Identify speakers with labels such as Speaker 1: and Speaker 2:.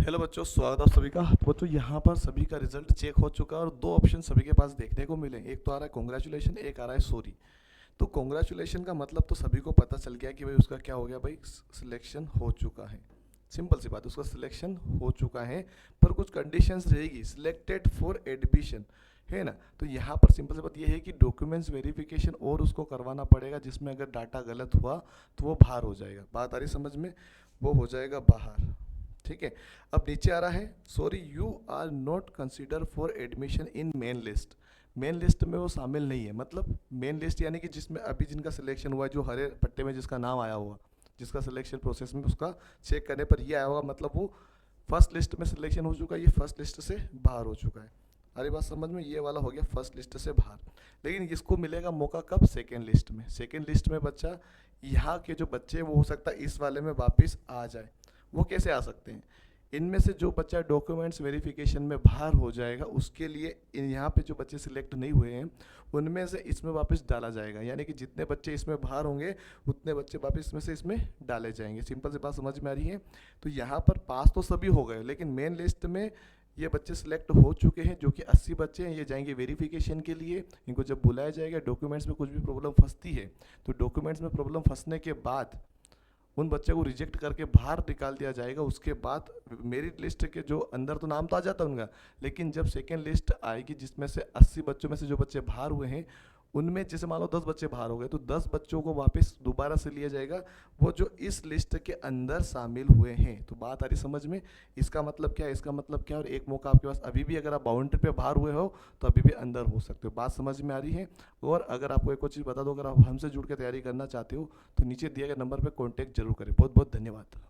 Speaker 1: Hello बच्चों, स्वागत है आप सभी का। तो बच्चों यहाँ पर सभी का रिजल्ट चेक हो चुका है और दो ऑप्शन सभी के पास देखने को मिले। एक तो आ रहा है कॉन्ग्रेचुलेशन, एक आ रहा है सॉरी। तो कॉन्ग्रेचुलेशन का मतलब तो सभी को पता चल गया कि भाई उसका क्या हो गया, भाई सिलेक्शन हो चुका है। सिंपल सी बात, उसका सिलेक्शन हो चुका है। पर कुछ कंडीशंस रहेगी, सिलेक्टेड फॉर एडमिशन, है ना। तो यहाँ पर सिंपल सी बात ये है कि डॉक्यूमेंट्स वेरिफिकेशन और उसको करवाना पड़ेगा, जिसमें अगर डाटा गलत हुआ तो वो बाहर हो जाएगा। बात आ रही समझ में, वो हो जाएगा बाहर। ठीक है। अब नीचे आ रहा है sorry you are not consider for admission in main list. Main list में वो शामिल नहीं है। मतलब मेन लिस्ट यानी कि जिसमें अभी जिनका सिलेक्शन हुआ है, जो हरे पट्टे में जिसका नाम आया हुआ, जिसका सिलेक्शन प्रोसेस में उसका चेक करने पर ये आया होगा, मतलब वो फर्स्ट लिस्ट में सिलेक्शन हो चुका है, ये फर्स्ट लिस्ट से बाहर हो चुका है। अरे बात समझ में, ये वाला हो गया फर्स्ट लिस्ट से बाहर। लेकिन इसको मिलेगा मौका कब? सेकेंड लिस्ट में। सेकेंड लिस्ट में बच्चा, यहाँ के जो बच्चे वो हो सकता है इस वाले में वापस आ जाए। वो कैसे आ सकते हैं? इनमें से जो बच्चा डॉक्यूमेंट्स वेरिफिकेशन में बाहर हो जाएगा, उसके लिए यहाँ पे जो बच्चे सिलेक्ट नहीं हुए हैं उनमें से इसमें वापस डाला जाएगा। यानी कि जितने बच्चे इसमें बाहर होंगे उतने बच्चे वापस इसमें से इसमें डाले जाएंगे। सिंपल सी बात समझ में आ रही है। तो यहाँ पर पास तो सभी हो गए, लेकिन मेन लिस्ट में ये बच्चे सिलेक्ट हो चुके हैं, जो कि 80 बच्चे हैं। ये जाएंगे वेरिफिकेशन के लिए। इनको जब बुलाया जाएगा, डॉक्यूमेंट्स में कुछ भी प्रॉब्लम फंसती है तो डॉक्यूमेंट्स में प्रॉब्लम फंसने के बाद उन बच्चे को रिजेक्ट करके बाहर निकाल दिया जाएगा। उसके बाद मेरिट लिस्ट के जो अंदर तो नाम तो आ जाता है उनका, लेकिन जब सेकेंड लिस्ट आएगी जिसमें से 80 बच्चों में से जो बच्चे बाहर हुए हैं, उनमें जैसे मान लो 10 बच्चे बाहर हो गए, तो 10 बच्चों को वापस दोबारा से लिया जाएगा, वो जो इस लिस्ट के अंदर शामिल हुए हैं। तो बात आ रही समझ में। इसका मतलब क्या है, इसका मतलब क्या है, और एक मौका आपके पास अभी भी, अगर आप बाउंड्री पे बाहर हुए हो तो अभी भी अंदर हो सकते हो। बात समझ में आ रही है। और अगर आपको एक और चीज़ बता दो, अगर आप हमसे जुड़ के तैयारी करना चाहते हो तो नीचे दिए गए नंबर पर कॉन्टैक्ट जरूर करें। बहुत बहुत धन्यवाद।